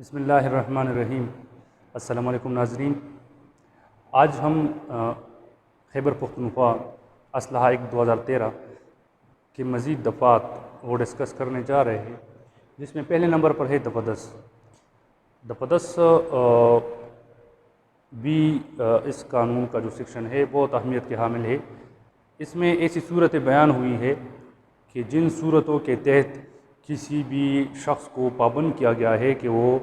بسم اللہ الرحمن الرحیم۔ السلام علیکم ناظرین، آج ہم خیبر پختونخوا اسلحہ ایکٹ 2013 کے مزید دفعات وہ ڈسکس کرنے جا رہے ہیں، جس میں پہلے نمبر پر ہے دفعہ 10۔ دفعہ 10 بھی اس قانون کا جو سیکشن ہے بہت اہمیت کے حامل ہے۔ اس میں ایسی صورتیں بیان ہوئی ہے کہ جن صورتوں کے تحت کسی بھی شخص کو پابند کیا گیا ہے کہ وہ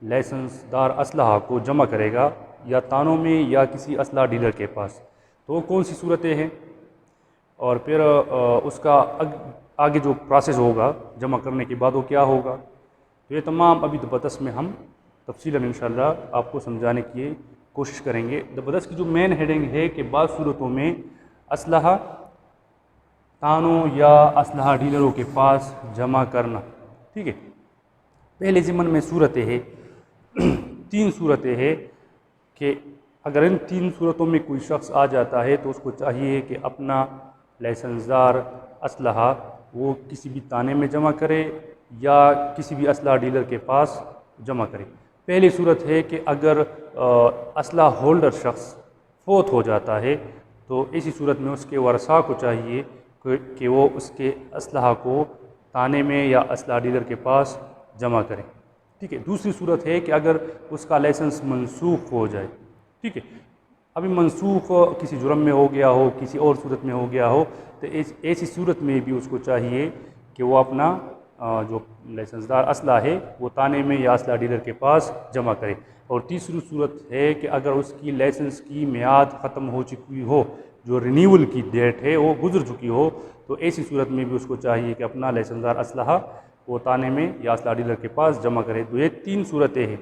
لائسنس دار اسلحہ کو جمع کرے گا یا تانوں میں یا کسی اسلحہ ڈیلر کے پاس، تو وہ کون سی صورتیں ہیں اور پھر اس کا آگے جو پروسیس ہوگا جمع کرنے کے بعد وہ کیا ہوگا، تو یہ تمام ابھی دفعہ 10 میں ہم تفصیلاً انشاءاللہ آپ کو سمجھانے کی کوشش کریں گے۔ دفعہ 10 کی جو مین ہیڈنگ ہے کہ بعض صورتوں میں اسلحہ تانوں یا اسلحہ ڈیلروں کے پاس جمع کرنا، ٹھیک ہے۔ پہلے ضمن میں صورتیں ہیں، 3 صورتیں ہیں کہ اگر ان 3 صورتوں میں کوئی شخص آ جاتا ہے تو اس کو چاہیے کہ اپنا لائسنس دار اسلحہ وہ کسی بھی تانے میں جمع کرے یا کسی بھی اسلحہ ڈیلر کے پاس جمع کرے۔ پہلی صورت ہے کہ اگر اسلحہ ہولڈر شخص فوت ہو جاتا ہے تو اسی صورت میں اس کے ورثاء کو چاہیے کہ وہ اس کے اسلحہ کو تانے میں یا اسلحہ ڈیلر کے پاس جمع کریں، ٹھیک ہے۔ دوسری صورت ہے کہ اگر اس کا لائسنس منسوخ ہو جائے، ٹھیک ہے، ابھی منسوخ کسی جرم میں ہو گیا ہو، کسی اور صورت میں ہو گیا ہو، تو ایسی صورت میں بھی اس کو چاہیے کہ وہ اپنا جو لائسنس دار اسلحہ ہے وہ تانے میں یا اسلحہ ڈیلر کے پاس جمع کرے۔ اور تیسری صورت ہے کہ اگر اس کی لائسنس کی میعاد ختم ہو چکی ہو، جو رینیول کی ڈیٹ ہے وہ گزر چکی ہو، تو ایسی صورت میں بھی اس کو چاہیے کہ اپنا لائسنس دار اسلحہ وہ تانے میں یا اسلحہ ڈیلر کے پاس جمع کرے۔ تو یہ 3 صورتیں ہیں۔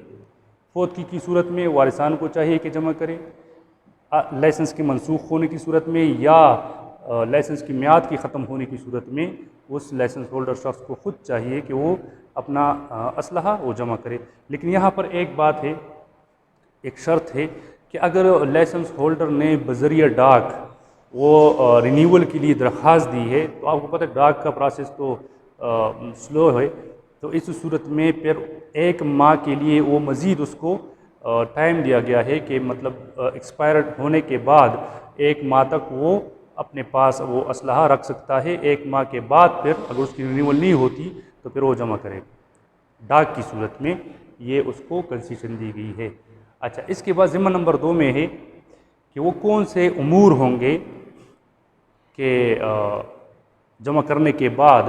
فوت کی صورت میں وارثان کو چاہیے کہ جمع کرے، لائسنس کے منسوخ ہونے کی صورت میں یا لائسنس کی میعاد کی ختم ہونے کی صورت میں اس لائسنس ہولڈر شخص کو خود چاہیے کہ وہ اپنا اسلحہ وہ جمع کرے۔ لیکن یہاں پر ایک بات ہے، ایک شرط ہے کہ اگر لائسنس ہولڈر نے بذریعہ ڈاک وہ رینیول کے لیے درخواست دی ہے، تو آپ کو پتہ ہے ڈاک کا پروسیس تو سلو ہے، تو اس صورت میں پھر 1 ماہ کے لیے وہ مزید اس کو ٹائم دیا گیا ہے کہ مطلب ایکسپائرڈ ہونے کے بعد 1 ماہ تک وہ اپنے پاس وہ اسلحہ رکھ سکتا ہے۔ 1 ماہ کے بعد پھر اگر اس کی رینیول نہیں ہوتی تو پھر وہ جمع کرے گا۔ ڈاک کی صورت میں یہ اس کو کنسیشن دی گئی ہے۔ اچھا، اس کے بعد ضمن نمبر 2 میں ہے کہ وہ کون سے امور ہوں گے کہ جمع کرنے کے بعد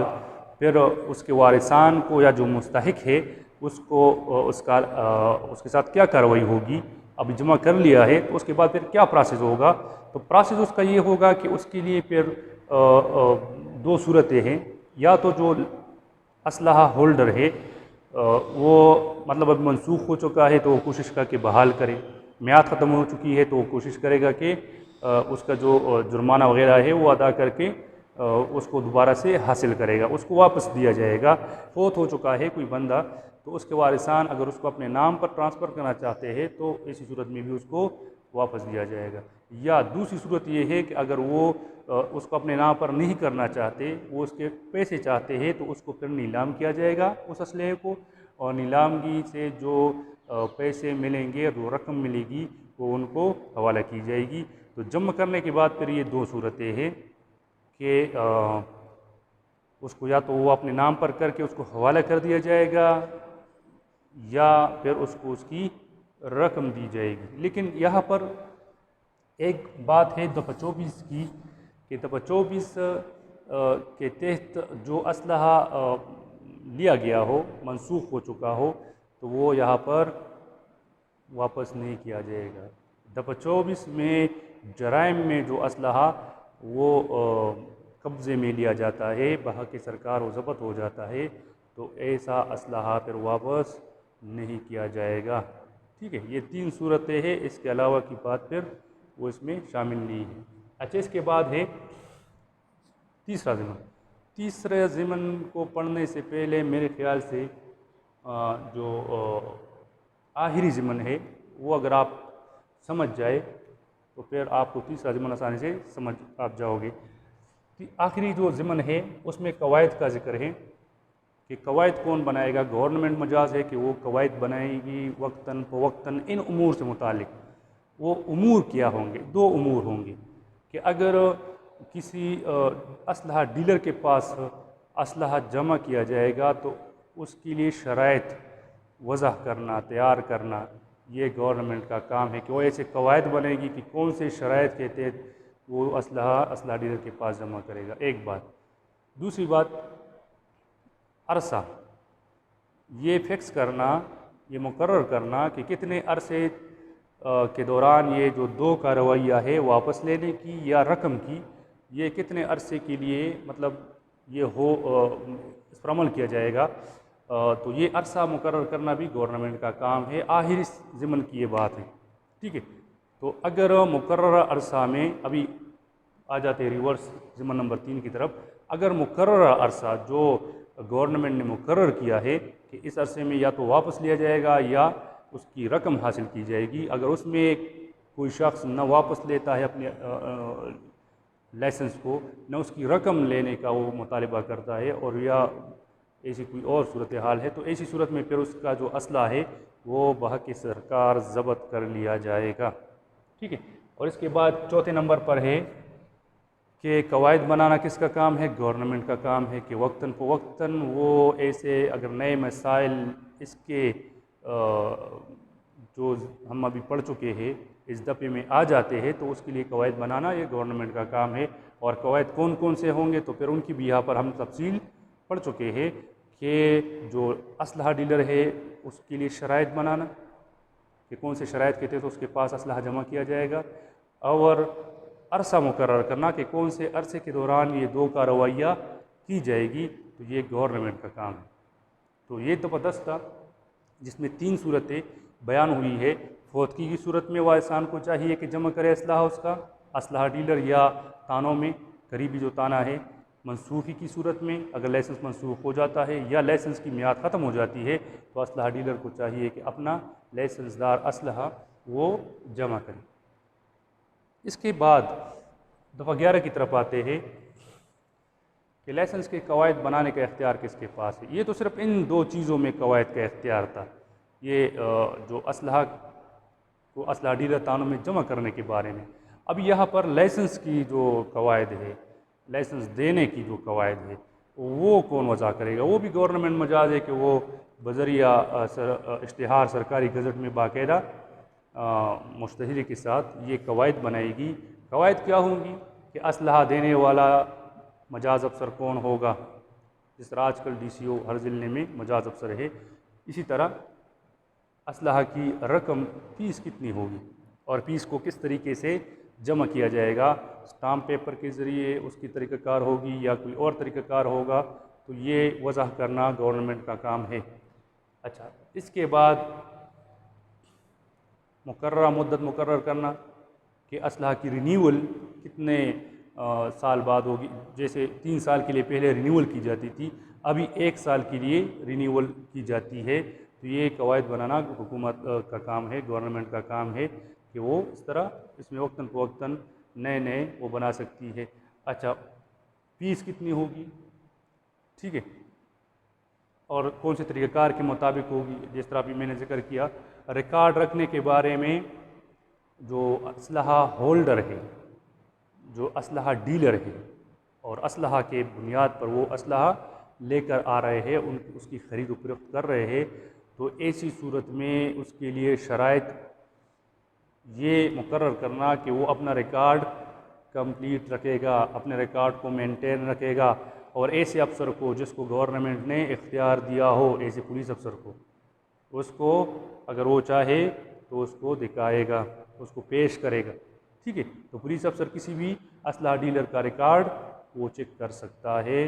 پھر اس کے وارثان کو یا جو مستحق ہے اس کو اس کے ساتھ کیا کارروائی ہوگی۔ ابھی جمع کر لیا ہے تو اس کے بعد پھر کیا پروسیس ہوگا، تو پروسیس اس کا یہ ہوگا کہ اس کے لیے پھر 2 صورتیں ہیں، یا تو جو اسلحہ ہولڈر ہے وہ مطلب اب منسوخ ہو چکا ہے تو وہ کوشش کر کے بحال کرے، میعاد ختم ہو چکی ہے تو وہ کوشش کرے گا کہ اس کا جو جرمانہ وغیرہ ہے وہ ادا کر کے اس کو دوبارہ سے حاصل کرے گا، اس کو واپس دیا جائے گا۔ فوت ہو چکا ہے کوئی بندہ تو اس کے وارثان اگر اس کو اپنے نام پر ٹرانسفر کرنا چاہتے ہیں تو اسی صورت میں بھی اس کو واپس دیا جائے گا۔ یا دوسری صورت یہ ہے کہ اگر وہ اس کو اپنے نام پر نہیں کرنا چاہتے، وہ اس کے پیسے چاہتے ہیں، تو اس کو پھر نیلام کیا جائے گا اس اسلحے کو، اور نیلامگی سے جو پیسے ملیں گے، جو رقم ملے گی وہ ان کو حوالہ کی جائے گی۔ تو جمع کرنے کے بعد پھر یہ 2 صورتیں ہیں کہ اس کو یا تو وہ اپنے نام پر کر کے اس کو حوالہ کر دیا جائے گا یا پھر اس کو اس کی رقم دی جائے گی۔ لیکن یہاں پر ایک بات ہے دفعہ 24 کی کہ دفعہ 24 کے تحت جو اسلحہ لیا گیا ہو، منسوخ ہو چکا ہو، تو وہ یہاں پر واپس نہیں کیا جائے گا۔ دفعہ 24 میں جرائم میں جو اسلحہ وہ قبضے میں لیا جاتا ہے، بحق سرکار و ضبط ہو جاتا ہے، تو ایسا اسلحہ پھر واپس نہیں کیا جائے گا، ٹھیک ہے۔ یہ 3 صورتیں ہیں، اس کے علاوہ کی بات پھر وہ اس میں شامل نہیں ہے۔ اچھا، اس کے بعد ہے تیسرا ضمن۔ تیسرے ضمن کو پڑھنے سے پہلے میرے خیال سے جو آخری ضمن ہے وہ اگر آپ سمجھ جائے تو پھر آپ کو تیسرا ضمن آسانی سے سمجھ آپ جاؤ گے۔ آخری جو ضمن ہے اس میں قواعد کا ذکر ہے کہ قواعد کون بنائے گا؟ گورنمنٹ مجاز ہے کہ وہ قواعد بنائے گی وقتاً فوقتاً ان امور سے متعلق۔ وہ امور کیا ہوں گے؟ دو امور ہوں گے کہ اگر کسی اسلحہ ڈیلر کے پاس اسلحہ جمع کیا جائے گا تو اس کے لیے شرائط وضع کرنا، تیار کرنا، یہ گورنمنٹ کا کام ہے کہ وہ ایسے قواعد بنے گی کہ کون سے شرائط کے تحت وہ اسلحہ ڈیلر کے پاس جمع کرے گا، ایک بات۔ دوسری بات، عرصہ، یہ فکس کرنا، یہ مقرر کرنا کہ کتنے عرصے کے دوران یہ جو دو کا رویہ ہے واپس لینے کی یا رقم کی، یہ کتنے عرصے کے لیے مطلب یہ اس پر عمل کیا جائے گا، تو یہ عرصہ مقرر کرنا بھی گورنمنٹ کا کام ہے۔ آخری ضمن کی یہ بات ہے، ٹھیک ہے۔ تو اگر مقررہ عرصہ میں، ابھی آ جاتے ریورس ضمن نمبر 3 کی طرف، اگر مقررہ عرصہ جو گورنمنٹ نے مقرر کیا ہے کہ اس عرصے میں یا تو واپس لیا جائے گا یا اس کی رقم حاصل کی جائے گی، اگر اس میں کوئی شخص نہ واپس لیتا ہے اپنے لائسنس کو، نہ اس کی رقم لینے کا وہ مطالبہ کرتا ہے، اور یا ایسی کوئی اور صورتحال ہے، تو ایسی صورت میں پھر اس کا جو اسلحہ ہے وہ بحق سرکار ضبط کر لیا جائے گا، ٹھیک ہے۔ اور اس کے بعد چوتھے نمبر پر ہے کہ قواعد بنانا کس کا کام ہے؟ گورنمنٹ کا کام ہے کہ وقتاً فوقتاً وہ ایسے اگر نئے مسائل اس کے جو ہم ابھی پڑھ چکے ہیں اس دفعے میں آ جاتے ہیں تو اس کے لیے قواعد بنانا یہ گورنمنٹ کا کام ہے۔ اور قواعد کون کون سے ہوں گے تو پھر ان کی بھی یہاں پر ہم تفصیل پڑھ چکے ہیں کہ جو اسلحہ ڈیلر ہے اس کے لیے شرائط بنانا کہ کون سے شرائط کے تحت اس کے پاس اسلحہ جمع کیا جائے گا، اور عرصہ مقرر کرنا کہ کون سے عرصے کے دوران یہ دو کا رویہ کی جائے گی، تو یہ گورنمنٹ کا کام ہے۔ تو یہ تو زبردست تھا جس میں 3 صورتیں بیان ہوئی ہے۔ فوتگی کی صورت میں وہ انسان کو چاہیے کہ جمع کرے اسلحہ، اس کا اسلحہ ڈیلر یا تانوں میں قریبی جو تانا ہے۔ منسوخی کی صورت میں اگر لائسنس منسوخ ہو جاتا ہے یا لائسنس کی میعاد ختم ہو جاتی ہے تو اسلحہ ڈیلر کو چاہیے کہ اپنا لائسنس دار اسلحہ وہ جمع کرے۔ اس کے بعد دفعہ 11 کی طرف آتے ہیں کہ لائسنس کے قواعد بنانے کا اختیار کس کے پاس ہے۔ یہ تو صرف ان 2 چیزوں میں قواعد کا اختیار تھا، یہ جو اسلحہ ڈیلر تانوں میں جمع کرنے کے بارے میں۔ اب یہاں پر لائسنس کی جو قواعد ہے، لائسنس دینے کی جو قواعد ہے وہ کون وضع کرے گا؟ وہ بھی گورنمنٹ مجاز ہے کہ وہ بذریعہ اشتہار سرکاری گزٹ میں باقاعدہ مشتہری کے ساتھ یہ قواعد بنائے گی۔ قواعد کیا ہوں گی کہ اسلحہ دینے والا مجاز افسر کون ہوگا، جس طرح آج کل DCO ہر ضلع میں مجاز افسر ہے، اسی طرح اسلحہ کی رقم فیس کتنی ہوگی اور فیس کو کس طریقے سے جمع کیا جائے گا، اسٹامپ پیپر کے ذریعے اس کی طریقہ کار ہوگی یا کوئی اور طریقہ کار ہوگا، تو یہ وضع کرنا گورنمنٹ کا کام ہے۔ اچھا، اس کے بعد مقررہ مدت مقرر کرنا کہ اسلحہ کی رینیول کتنے سال بعد ہوگی، جیسے 3 سال کے لیے پہلے رینیول کی جاتی تھی، ابھی 1 سال کے لیے رینیول کی جاتی ہے، تو یہ قواعد بنانا حکومت کا کام ہے، گورنمنٹ کا کام ہے کہ وہ اس طرح اس میں وقتاً فوقتاً نئے وہ بنا سکتی ہے۔ اچھا، فیس کتنی ہوگی، ٹھیک ہے، اور کون سے طریقہ کار کے مطابق ہوگی، جس طرح بھی میں نے ذکر کیا۔ ریکارڈ رکھنے کے بارے میں جو اسلحہ ہولڈر ہے، جو اسلحہ ڈیلر ہے اور اسلحہ کے بنیاد پر وہ اسلحہ لے کر آ رہے ہیں، اس کی خرید و فروخت کر رہے ہیں، تو ایسی صورت میں اس کے لیے شرائط یہ مقرر کرنا کہ وہ اپنا ریکارڈ کمپلیٹ رکھے گا، اپنے ریکارڈ کو مینٹین رکھے گا، اور ایسے افسر کو جس کو گورنمنٹ نے اختیار دیا ہو، ایسے پولیس افسر کو، اس کو اگر وہ چاہے تو اس کو دکھائے گا، اس کو پیش کرے گا، ٹھیک ہے۔ تو پولیس افسر کسی بھی اسلحہ ڈیلر کا ریکارڈ وہ چیک کر سکتا ہے،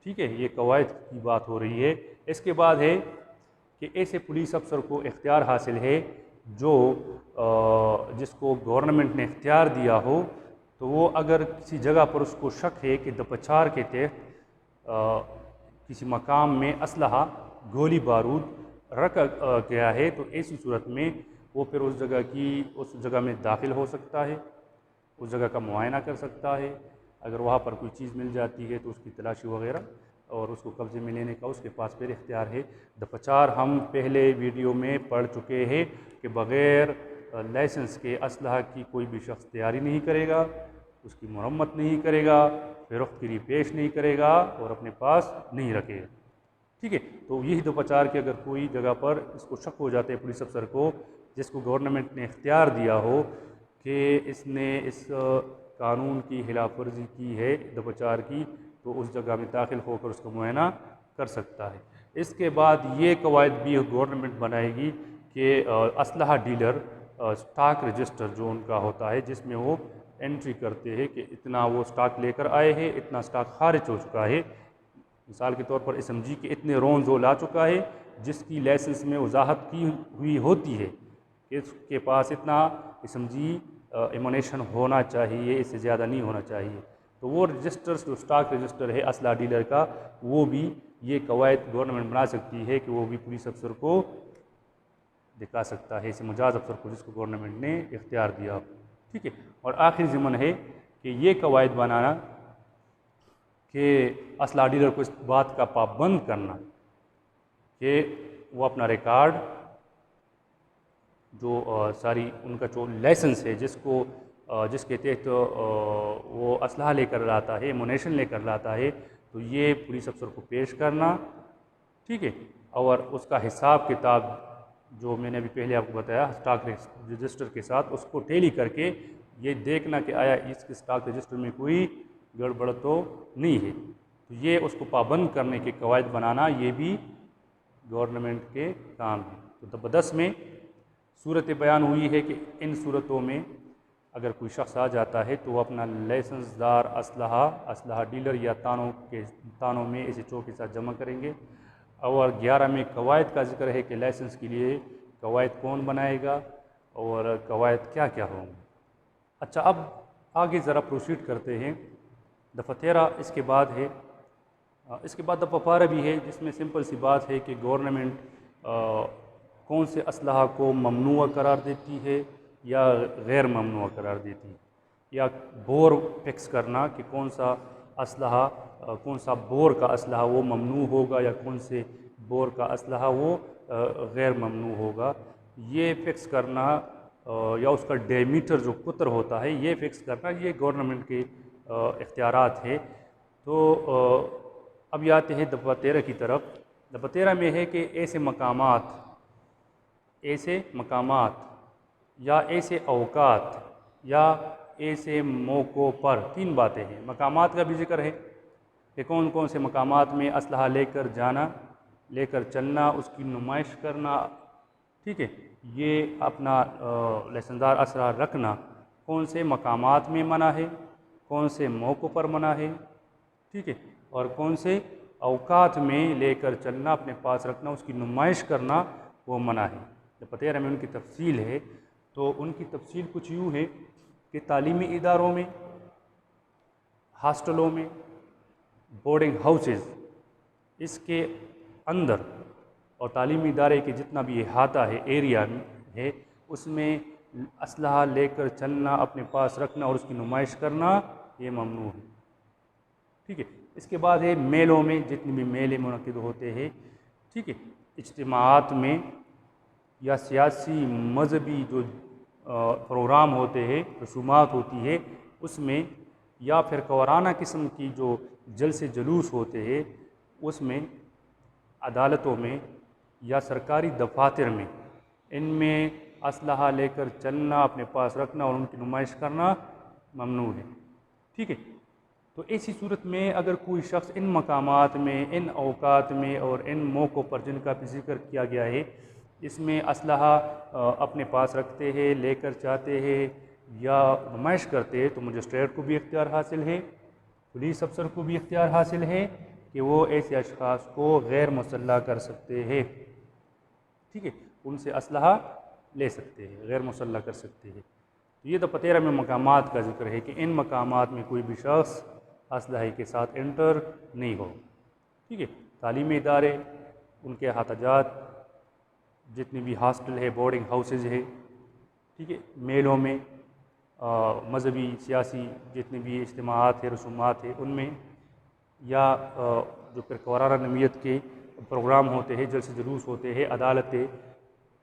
ٹھیک ہے، یہ قواعد کی بات ہو رہی ہے۔ اس کے بعد ہے کہ ایسے پولیس افسر کو اختیار حاصل ہے جو جس کو گورنمنٹ نے اختیار دیا ہو، تو وہ اگر کسی جگہ پر اس کو شک ہے کہ دپچار کے تحت کسی مقام میں اسلحہ گولی بارود رکھا گیا ہے، تو ایسی صورت میں وہ پھر اس جگہ میں داخل ہو سکتا ہے، اس جگہ کا معائنہ کر سکتا ہے، اگر وہاں پر کوئی چیز مل جاتی ہے تو اس کی تلاشی وغیرہ اور اس کو قبضے میں لینے کا اس کے پاس پھر اختیار ہے۔ دفعہ 4 ہم پہلے ویڈیو میں پڑھ چکے ہیں کہ بغیر لائسنس کے اسلحہ کی کوئی بھی شخص تیاری نہیں کرے گا، اس کی مرمت نہیں کرے گا، فروخت کے لیے پیش نہیں کرے گا اور اپنے پاس نہیں رکھے گا۔ ٹھیک ہے، تو یہی دفعہ 4 کہ اگر کوئی جگہ پر اس کو شک ہو جاتا ہے پولیس افسر کو جس کو گورنمنٹ نے اختیار دیا ہو کہ اس نے اس قانون کی خلاف ورزی کی ہے دفعہ 4 کی، تو اس جگہ میں داخل ہو کر اس کو معائنہ کر سکتا ہے۔ اس کے بعد یہ قواعد بھی گورنمنٹ بنائے گی کہ اسلحہ ڈیلر اسٹاک رجسٹر جو ان کا ہوتا ہے جس میں وہ انٹری کرتے ہیں کہ اتنا وہ اسٹاک لے کر آئے ہیں، اتنا اسٹاک خارج ہو چکا ہے، مثال کے طور پر SMG کے اتنے رونز وہ لا چکا ہے جس کی لائسنس میں وضاحت کی ہوئی ہوتی ہے کہ اس کے پاس اتنا SMG ایمونیشن ہونا چاہیے، اس سے زیادہ نہیں ہونا چاہیے۔ تو وہ رجسٹرز جو اسٹاک رجسٹر ہے اسلحہ ڈیلر کا، وہ بھی یہ قواعد گورنمنٹ بنا سکتی ہے کہ وہ بھی پولیس افسر کو دکھا سکتا ہے، اسے مجاز افسر کو جس کو گورنمنٹ نے اختیار دیا۔ ٹھیک ہے، اور آخری ضمن ہے کہ یہ قواعد بنانا کہ اسلحہ ڈیلر کو اس بات کا پابند کرنا کہ وہ اپنا ریکارڈ جو ساری ان کا جو لائسنس ہے جس کے تحت وہ اسلحہ لے کر لاتا ہے، ایمونیشن لے کر لاتا ہے، تو یہ پولیس افسر کو پیش کرنا۔ ٹھیک ہے، اور اس کا حساب کتاب جو میں نے ابھی پہلے آپ کو بتایا اسٹاک رجسٹر کے ساتھ اس کو ٹیلی کر کے یہ دیکھنا کہ آیا اس کے اسٹاک رجسٹر میں کوئی گڑبڑ تو نہیں ہے، تو یہ اس کو پابند کرنے کے قواعد بنانا یہ بھی گورنمنٹ کے کام ہے۔ تو دفعہ 10 میں صورت بیان ہوئی ہے کہ ان صورتوں میں اگر کوئی شخص آ جاتا ہے تو وہ اپنا لائسنس دار اسلحہ ڈیلر یا تانوں میں اسے چوک کے ساتھ جمع کریں گے، اور 11 میں قواعد کا ذکر ہے کہ لائسنس کے لیے قواعد کون بنائے گا اور قواعد کیا کیا ہوں گے۔ اچھا، اب آگے ذرا پروسیڈ کرتے ہیں۔ دفعہ 13 اس کے بعد ہے، اس کے بعد دفعہ 12 بھی ہے جس میں سمپل سی بات ہے کہ گورنمنٹ کون سے اسلحہ کو ممنوع قرار دیتی ہے یا غیر ممنوع قرار دیتی ہے، یا بور فکس کرنا کہ کون سا اسلحہ کون سا بور کا اسلحہ وہ ممنوع ہوگا یا کون سے بور کا اسلحہ وہ غیر ممنوع ہوگا، یہ فکس کرنا یا اس کا ڈیمیٹر جو قطر ہوتا ہے یہ فکس کرنا، یہ گورنمنٹ کے اختیارات ہے۔ تو اب آتے ہیں دفعہ 13 کی طرف۔ دفعہ 13 میں ہے کہ ایسے مقامات یا ایسے اوقات یا ایسے موقعوں پر 3 باتیں ہیں۔ مقامات کا بھی ذکر ہے کہ کون کون سے مقامات میں اسلحہ لے کر جانا، لے کر چلنا، اس کی نمائش کرنا، ٹھیک ہے، یہ اپنا لائسنس دار اسلحہ رکھنا کون سے مقامات میں منع ہے، کون سے موقعوں پر منع ہے، ٹھیک ہے، اور کون سے اوقات میں لے کر چلنا، اپنے پاس رکھنا، اس کی نمائش کرنا وہ منع ہے۔ دفعہ 13 میں ان کی تفصیل ہے، تو ان کی تفصیل کچھ یوں ہے کہ تعلیمی اداروں میں، ہاسٹلوں میں، بورڈنگ ہاؤسز، اس کے اندر اور تعلیمی ادارے کے جتنا بھی احاطہ ہے ایریا ہے اس میں اسلحہ لے کر چلنا، اپنے پاس رکھنا اور اس کی نمائش کرنا یہ ممنوع ہے۔ ٹھیک ہے، اس کے بعد ہے میلوں میں، جتنے بھی میلے منعقد ہوتے ہیں، ٹھیک ہے، اجتماعات میں یا سیاسی مذہبی جو پروگرام ہوتے ہیں، رسومات ہوتی ہے اس میں، یا پھر قورانہ قسم کی جو جلسے جلوس ہوتے ہیں اس میں، عدالتوں میں یا سرکاری دفاتر میں، ان میں اسلحہ لے کر چلنا، اپنے پاس رکھنا اور ان کی نمائش کرنا ممنوع ہے۔ ٹھیک ہے، تو ایسی صورت میں اگر کوئی شخص ان مقامات میں، ان اوقات میں اور ان موقعوں پر جن کا بھی ذکر کیا گیا ہے اس میں اسلحہ اپنے پاس رکھتے ہیں، لے کر جاتے ہیں یا نمائش کرتے ہیں، تو مجسٹریٹ کو بھی اختیار حاصل ہے، پولیس افسر کو بھی اختیار حاصل ہے کہ وہ ایسے اشخاص کو غیر مسلح کر سکتے ہیں، ٹھیک ہے، ان سے اسلحہ لے سکتے ہیں، غیر مسلح کر سکتے ہیں۔ یہ دفعہ 13 میں مقامات کا ذکر ہے کہ ان مقامات میں کوئی بھی شخص اسلحے کے ساتھ انٹر نہیں ہو، ٹھیک ہے، تعلیمی ادارے، ان کے احاطہ جات، جتنے بھی ہاسٹل ہے، بورڈنگ ہاؤسز ہے، ٹھیک ہے، میلوں میں، مذہبی سیاسی جتنے بھی اجتماعات ہیں، رسومات ہیں، ان میں، یا جو پرقرارہ نوعیت کے پروگرام ہوتے ہیں، جلسے جلوس ہوتے ہیں، عدالتیں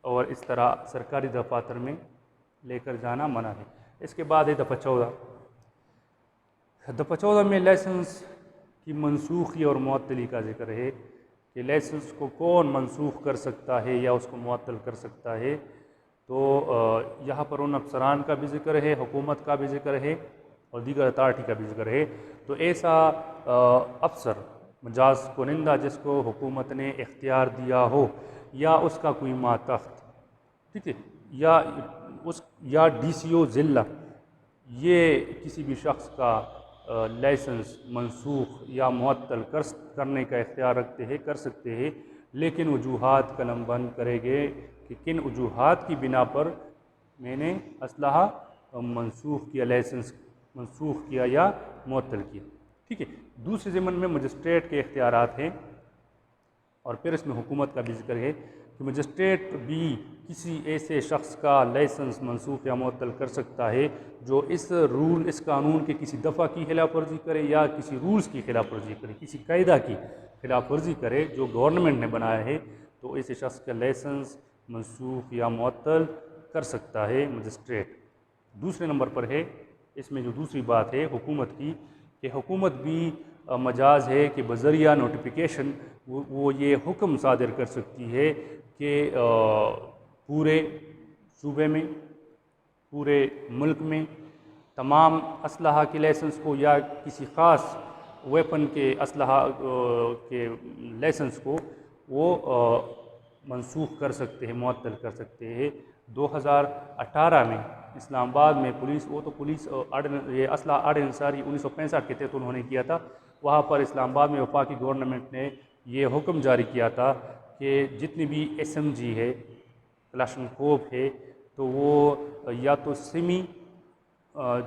اور اس طرح سرکاری دفاتر میں لے کر جانا منع ہے۔ اس کے بعد ہے دفعہ 14۔ دفعہ 14 میں لائسنس کی منسوخی اور معطلی کا ذکر ہے کہ لائسنس کو کون منسوخ کر سکتا ہے یا اس کو معطل کر سکتا ہے۔ تو یہاں پر ان افسران کا بھی ذکر ہے، حکومت کا بھی ذکر ہے اور دیگر اتھارٹی کا بھی ذکر ہے۔ تو ایسا افسر مجاز کنندہ جس کو حکومت نے اختیار دیا ہو یا اس کا کوئی ماتحت، ٹھیک ہے، یا ڈی سی او ضلع، یہ کسی بھی شخص کا لائسنس منسوخ یا معطل کرنے کا اختیار رکھتے ہیں، کر سکتے ہیں، لیکن وجوہات قلم بند کرے گے کہ کن وجوہات کی بنا پر میں نے اسلحہ منسوخ کیا، لائسنس منسوخ کیا یا معطل کیا، ٹھیک ہے۔ دوسرے ضمن میں مجسٹریٹ کے اختیارات ہیں، اور پھر اس میں حکومت کا بھی ذکر ہے کہ مجسٹریٹ بھی کسی ایسے شخص کا لائسنس منسوخ یا معطل کر سکتا ہے جو اس قانون کے کسی دفعہ کی خلاف ورزی کرے یا کسی رولز کی خلاف ورزی کرے، کسی قاعدہ کی خلاف ورزی کرے جو گورنمنٹ نے بنایا ہے، تو ایسے شخص کا لائسنس منسوخ یا معطل کر سکتا ہے مجسٹریٹ۔ دوسرے نمبر پر ہے اس میں جو دوسری بات ہے حکومت کی، کہ حکومت بھی مجاز ہے کہ بذریعہ نوٹیفیکیشن وہ یہ حکم صادر کر سکتی ہے کہ پورے صوبے میں، پورے ملک میں تمام اسلحہ کے لائسنس کو یا کسی خاص ویپن کے اسلحہ کے لائسنس کو وہ منسوخ کر سکتے ہیں، معطل کر سکتے ہیں۔ 2018 میں اسلام آباد میں پولیس یہ اسلحہ آرڈیننس ساری 1965 کے تحت انہوں نے کیا تھا، وہاں پر اسلام آباد میں وفاقی گورنمنٹ نے یہ حکم جاری کیا تھا کہ جتنی بھی SMG ہے، کلاشنکوف ہے، تو وہ یا تو سیمی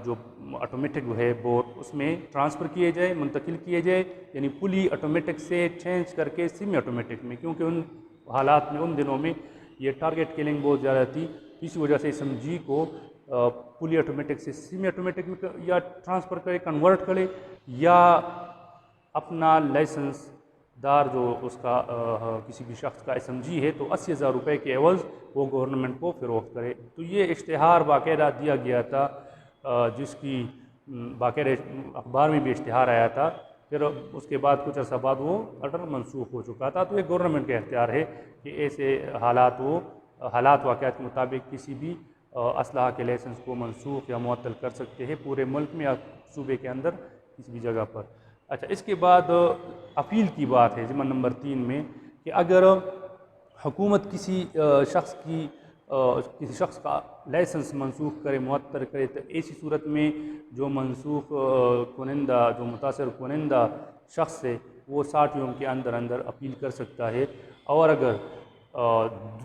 جو آٹومیٹک ہے بور اس میں ٹرانسفر کیے جائے، منتقل کیے جائے، یعنی پلی آٹومیٹک سے چینج کر کے سیمی آٹومیٹک میں، کیونکہ ان حالات میں ان دنوں میں یہ ٹارگیٹ کلنگ بہت زیادہ تھی، اسی وجہ سے SMG کو پلی آٹومیٹک سے سیمی آٹومیٹک میں یا ٹرانسفر کرے، کنورٹ کرے، یا اپنا لائسنس دار جو اس کا کسی بھی شخص کا SMG ہے تو 80,000 روپے کے عوض وہ گورنمنٹ کو فروخت کرے۔ تو یہ اشتہار باقاعدہ دیا گیا تھا، جس کی باقاعدہ اخبار میں بھی اشتہار آیا تھا، پھر اس کے بعد کچھ عرصہ بعد وہ آرڈر منسوخ ہو چکا تھا۔ تو یہ گورنمنٹ کا اختیار ہے کہ ایسے حالات واقعات کے مطابق کسی بھی اسلحہ کے لائسنس کو منسوخ یا معطل کر سکتے ہیں پورے ملک میں یا صوبے کے اندر کسی بھی جگہ پر۔ اچھا، اس کے بعد اپیل کی بات ہے ضمن نمبر 3 میں، کہ اگر حکومت کسی شخص کا لائسنس منسوخ کرے، معطل کرے، تو ایسی صورت میں جو منسوخ کنندہ، جو متاثر کنندہ شخص ہے وہ 60 یوم کے اندر اپیل کر سکتا ہے، اور اگر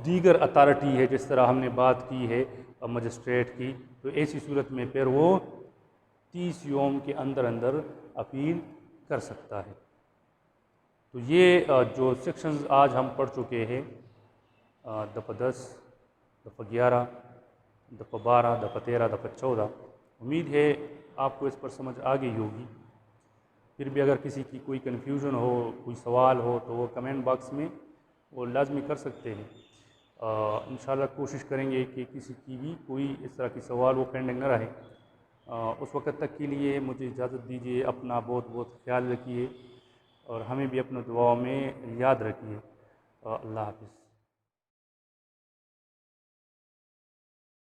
دیگر اتھارٹی ہے جس طرح ہم نے بات کی ہے مجسٹریٹ کی، تو ایسی صورت میں پھر وہ 30 یوم کے اندر اپیل کر سکتا ہے۔ تو یہ جو سیکشنز آج ہم پڑھ چکے ہیں، دفعہ 10، دفعہ 11، دفعہ 12، دفعہ 13، دفعہ 14، امید ہے آپ کو اس پر سمجھ آ گئی ہوگی۔ پھر بھی اگر کسی کی کوئی کنفیوژن ہو، کوئی سوال ہو، تو وہ کمنٹ باکس میں وہ لازمی کر سکتے ہیں۔ انشاءاللہ کوشش کریں گے کہ کسی کی بھی کوئی اس طرح کی سوال وہ پینڈنگ نہ رہے۔ اس وقت تک کے لیے مجھے اجازت دیجیے، اپنا بہت بہت خیال رکھیے اور ہمیں بھی اپنا دعاؤں میں یاد رکھیے۔ اللہ حافظ۔